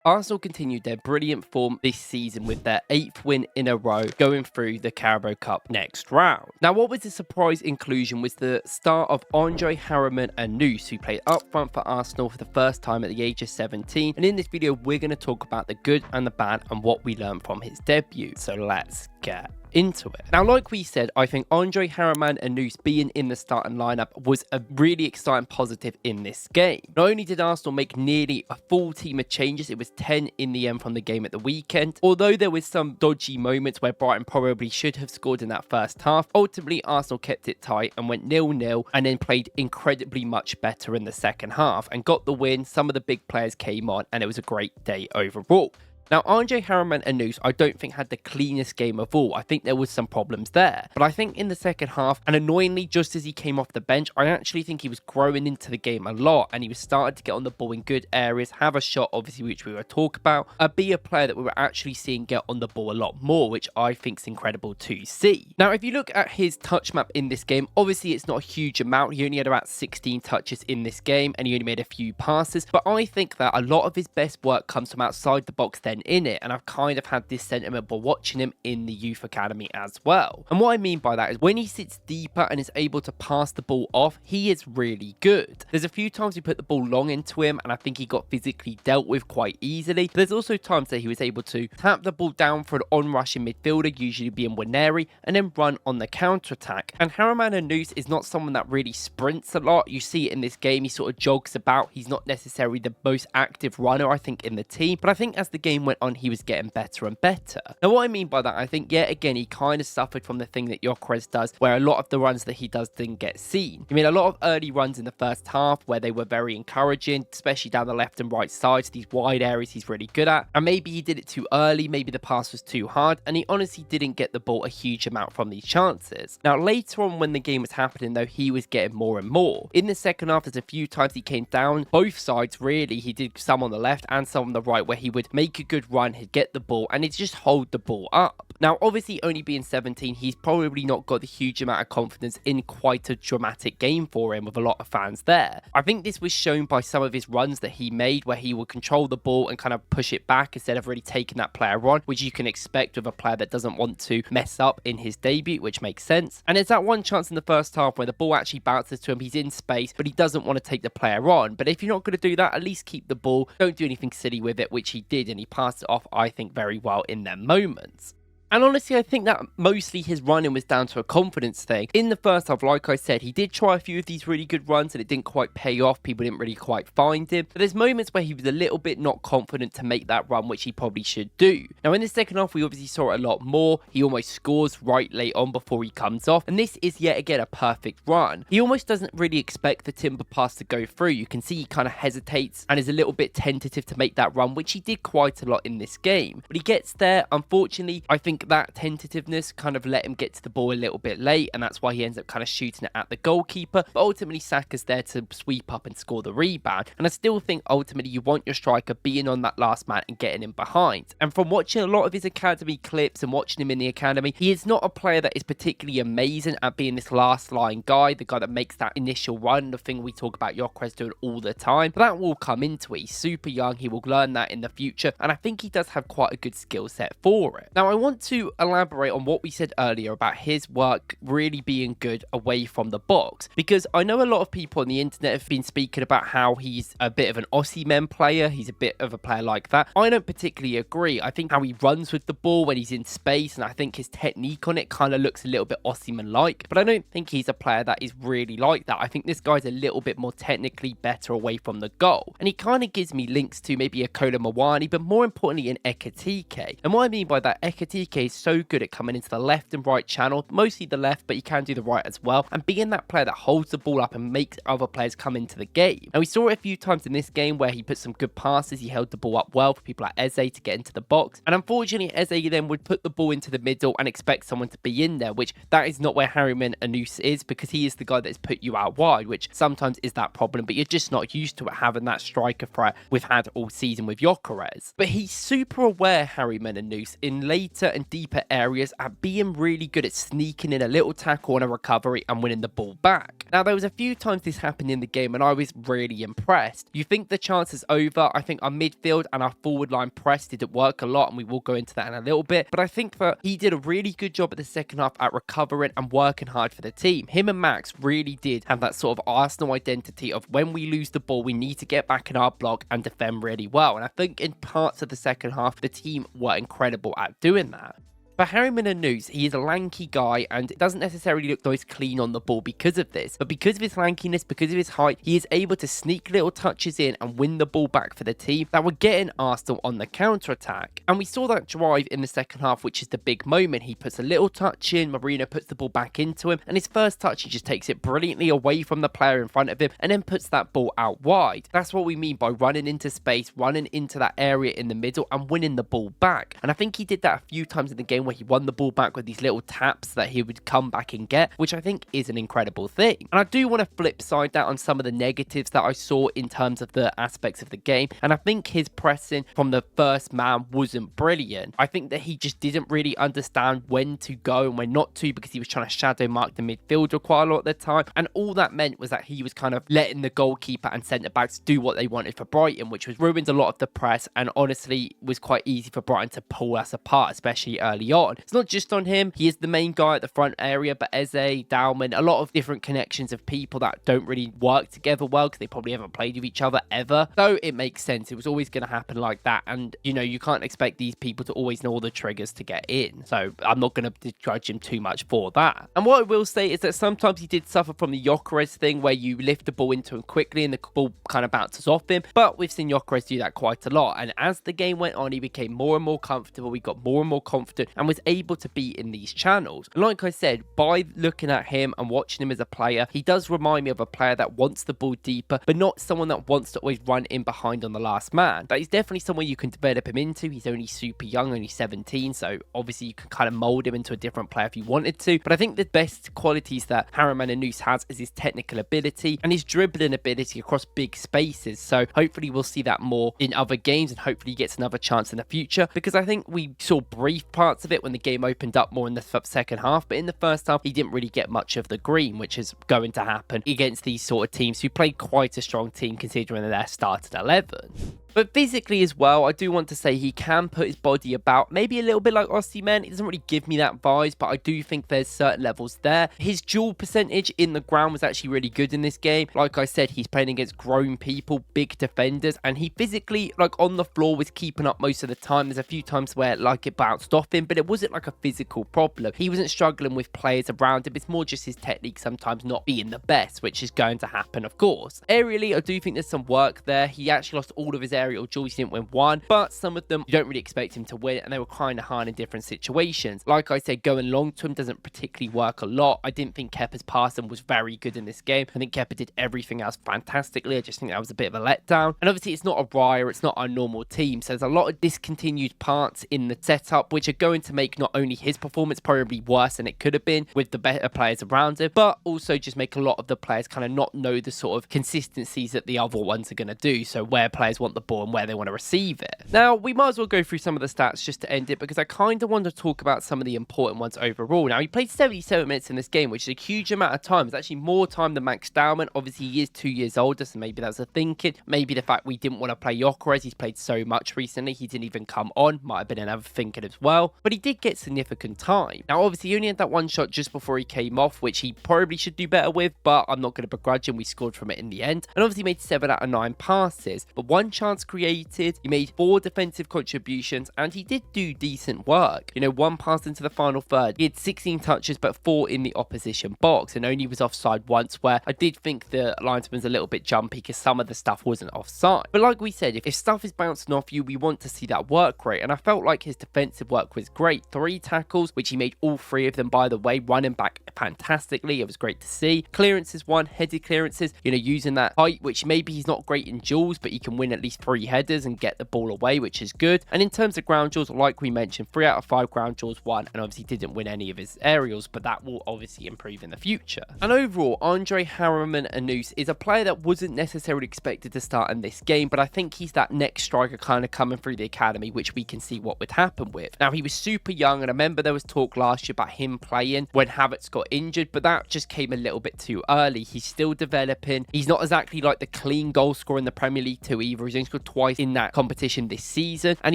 Arsenal continued their brilliant form this season with their 8th win in a row, going through the Carabao Cup next round. Now, what was a surprise inclusion was the start of Harriman-Annous, who played up front for Arsenal for the first time at the age of 17. And in this video, we're going to talk about the good and the bad and what we learned from his debut. So let's get into it. Now, like we said, I think Harriman-Annous being in the starting lineup was a really exciting positive in this game. Not only did Arsenal make nearly a full team of changes, it was 10 in the end from the game at the weekend. Although there was some dodgy moments where Brighton probably should have scored in that first half, ultimately Arsenal kept it tight and went 0-0 and then played incredibly much better in the second half and got the win. Some of the big players came on and it was a great day overall. Now, Harriman-Annous, I don't think had the cleanest game of all. I think there was some problems there. But I think in the second half, and annoyingly, just as he came off the bench, I actually think he was growing into the game a lot. And he was starting to get on the ball in good areas, have a shot, obviously, which we were talking about. Be a player that we were actually seeing get on the ball a lot more, which I think is incredible to see. Now, if you look at his touch map in this game, obviously it's not a huge amount. He only had about 16 touches in this game, and he only made a few passes. But I think that a lot of his best work comes from outside the box then in it, and I've kind of had this sentiment by watching him in the youth academy as well. And what I mean by that is when he sits deeper and is able to pass the ball off, he is really good. There's a few times he put the ball long into him and I think he got physically dealt with quite easily, but there's also times that he was able to tap the ball down for an on-rushing midfielder, usually being Waneri, and then run on the counter-attack. And Harriman-Annous is not someone that really sprints a lot. You see it in this game, he sort of jogs about. He's not necessarily the most active runner, I think, in the team, but I think as the game went on, he was getting better and better. Now, what I mean by that, I think, yet again, he kind of suffered from the thing that Woklz does, where a lot of the runs that he does didn't get seen. He made a lot of early runs in the first half where they were very encouraging, especially down the left and right sides, these wide areas he's really good at. And maybe he did it too early, maybe the pass was too hard, and he honestly didn't get the ball a huge amount from these chances. Now, later on when the game was happening, though, he was getting more and more. In the second half, there's a few times he came down, both sides really. He did some on the left and some on the right where he would make a good run, he'd get the ball and he'd just hold the ball up. Now, obviously, only being 17, he's probably not got the huge amount of confidence in quite a dramatic game for him with a lot of fans there. I think this was shown by some of his runs that he made where he would control the ball and kind of push it back instead of really taking that player on, which you can expect with a player that doesn't want to mess up in his debut, which makes sense. And there's that one chance in the first half where the ball actually bounces to him, he's in space, but he doesn't want to take the player on. But if you're not going to do that, at least keep the ball, don't do anything silly with it, which he did, and he passed it off, I think, very well in their moments. And honestly, I think that mostly his running was down to a confidence thing. In the first half, like I said, he did try a few of these really good runs and it didn't quite pay off. People didn't really quite find him. But there's moments where he was a little bit not confident to make that run, which he probably should do. Now, in the second half, we obviously saw it a lot more. He almost scores right late on before he comes off. And this is yet again a perfect run. He almost doesn't really expect the timber pass to go through. You can see he kind of hesitates and is a little bit tentative to make that run, which he did quite a lot in this game. But he gets there. Unfortunately, I think that tentativeness kind of let him get to the ball a little bit late, and that's why he ends up kind of shooting it at the goalkeeper. But ultimately, Saka's there to sweep up and score the rebound. And I still think ultimately you want your striker being on that last man and getting him behind. And from watching a lot of his academy clips and watching him in the academy, he is not a player that is particularly amazing at being this last line guy, the guy that makes that initial run, the thing we talk about Woklz doing all the time. But that will come into it. He's super young. He will learn that in the future. And I think he does have quite a good skill set for it. Now, I want to elaborate on what we said earlier about his work really being good away from the box, because I know a lot of people on the internet have been speaking about how he's a bit of an Osimhen player, he's a bit of a player like that. I don't particularly agree. I think how he runs with the ball when he's in space, and I think his technique on it kind of looks a little bit Osimhen-like, but I don't think he's a player that is really like that. I think this guy's a little bit more technically better away from the goal, and he kind of gives me links to maybe a Kolo Muani, but more importantly in Ekitike. And what I mean by that, Ekitike is so good at coming into the left and right channel, mostly the left, but he can do the right as well, and being that player that holds the ball up and makes other players come into the game. And we saw it a few times in this game where he put some good passes, he held the ball up well for people like Eze to get into the box, and unfortunately Eze then would put the ball into the middle and expect someone to be in there, which that is not where Harriman-Annous is, because he is the guy that's put you out wide, which sometimes is that problem, but you're just not used to it having that striker threat we've had all season with Woklz. But he's super aware, Harriman-Annous, in later and deeper areas at being really good at sneaking in a little tackle on a recovery and winning the ball back. Now, there was a few times this happened in the game and I was really impressed. You think the chance is over. I think our midfield and our forward line press didn't work a lot, and we will go into that in a little bit, but I think that he did a really good job at the second half at recovering and working hard for the team. Him and Max really did have that sort of Arsenal identity of when we lose the ball, we need to get back in our block and defend really well. And I think in parts of the second half, the team were incredible at doing that. For Harriman-Annous, he is a lanky guy and doesn't necessarily look the most clean on the ball because of this. But because of his lankiness, because of his height, he is able to sneak little touches in and win the ball back for the team that were getting Arsenal on the counter-attack. And we saw that drive in the second half, which is the big moment. He puts a little touch in, Marino puts the ball back into him, and his first touch, he just takes it brilliantly away from the player in front of him and then puts that ball out wide. That's what we mean by running into space, running into that area in the middle and winning the ball back. And I think he did that a few times in the game where he won the ball back with these little taps that he would come back and get, which I think is an incredible thing. And I do want to flip side that on some of the negatives that I saw in terms of the aspects of the game. And I think his pressing from the first man wasn't brilliant. I think that he just didn't really understand when to go and when not to, because he was trying to shadow mark the midfielder quite a lot at the time. And all that meant was that he was kind of letting the goalkeeper and centre backs do what they wanted for Brighton, which was ruined a lot of the press and honestly was quite easy for Brighton to pull us apart, especially early on. It's not just on him. He is the main guy at the front area, but Eze, Dalman, a lot of different connections of people that don't really work together well because they probably haven't played with each other ever. So it makes sense. It was always going to happen like that. And, you know, you can't expect these people to always know all the triggers to get in. So I'm not going to judge him too much for that. And what I will say is that sometimes he did suffer from the Woklz thing where you lift the ball into him quickly and the ball kind of bounces off him. But we've seen Woklz do that quite a lot. And as the game went on, he became more and more comfortable. We got more and more confident and was able to be in these channels. And like I said, by looking at him and watching him as a player, he does remind me of a player that wants the ball deeper, but not someone that wants to always run in behind on the last man. That is definitely someone you can develop him into. He's only super young, only 17, so obviously you can kind of mold him into a different player if you wanted to. But I think the best qualities that Harriman-Annous has is his technical ability and his dribbling ability across big spaces. So hopefully we'll see that more in other games and hopefully he gets another chance in the future, because I think we saw brief parts of it when the game opened up more in the second half, but in the first half he didn't really get much of the green, which is going to happen against these sort of teams who played quite a strong team considering their started 11. But physically as well, I do want to say he can put his body about, maybe a little bit like Osimhen. It doesn't really give me that vibes, but I do think there's certain levels there. His duel percentage in the ground was actually really good in this game. Like I said, he's playing against grown people, big defenders, and he physically, like on the floor, was keeping up most of the time. There's a few times where like it bounced off him, but it wasn't like a physical problem. He wasn't struggling with players around him. It's more just his technique sometimes not being the best, which is going to happen, of course. Aerially, I do think there's some work there. He actually lost all of his aerial duels. He didn't win one, but some of them you don't really expect him to win, and they were kind of hard in different situations. Like I said, going long to him doesn't particularly work a lot. I didn't think Kepa's passing was very good in this game. I think Kepa did everything else fantastically. I just think that was a bit of a letdown. And obviously it's not a Raya, it's not our normal team, so there's a lot of discontinued parts in the setup which are going to make not only his performance probably worse than it could have been with the better players around him, but also just make a lot of the players kind of not know the sort of consistencies that the other ones are going to do, so where players want the ball and where they want to receive it. Now, we might as well go through some of the stats just to end it, because I kind of want to talk about some of the important ones overall. Now, he played 77 minutes in this game, which is a huge amount of time. It's actually more time than Max Dalman. Obviously, he is 2 years older, so maybe that was a thinking. Maybe the fact we didn't want to play Woklz, he's played so much recently, he didn't even come on. Might have been another thinking as well. But he did get significant time. Now, obviously, he only had that one shot just before he came off, which he probably should do better with, but I'm not going to begrudge him. We scored from it in the end. And obviously, he made 7 out of 9 passes, but 1 chance created. He made 4 defensive contributions, and he did do decent work. You know, 1 pass into the final third. He had 16 touches, but 4 in the opposition box, and only was offside once, where I did think the linesman's a little bit jumpy because some of the stuff wasn't offside. But like we said, if stuff is bouncing off you, we want to see that work rate, and I felt like his defensive work was great. 3 tackles, which he made all 3 of them, by the way, running back fantastically. It was great to see. Clearances 1, headed clearances, you know, using that height, which maybe he's not great in duels, but he can win at least free headers and get the ball away, which is good. And in terms of ground duels, like we mentioned, 3 out of 5 ground duels won, and obviously didn't win any of his aerials, but that will obviously improve in the future. And overall, Andre Harriman-Annous is a player that wasn't necessarily expected to start in this game, but I think he's that next striker kind of coming through the academy, which we can see what would happen with. Now, he was super young, and I remember there was talk last year about him playing when Havertz got injured, but that just came a little bit too early. He's still developing. He's not exactly like the clean goal scorer in the Premier League too either. He's only scored twice in that competition this season, and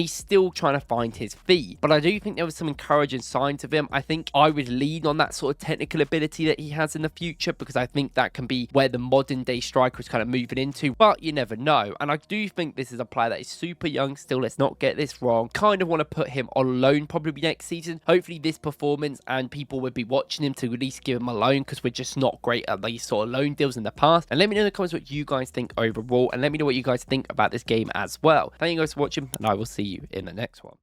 he's still trying to find his feet. But I do think there was some encouraging signs of him. I think I would lean on that sort of technical ability that he has in the future, because I think that can be where the modern day striker is kind of moving into, but you never know. And I do think this is a player that is super young still. Let's not get this wrong. Kind of want to put him on loan probably next season. Hopefully this performance and people would be watching him to at least give him a loan, because we're just not great at these sort of loan deals in the past. And let me know in the comments what you guys think overall, and let me know what you guys think about this game as well. Thank you guys for watching, and I will see you in the next one.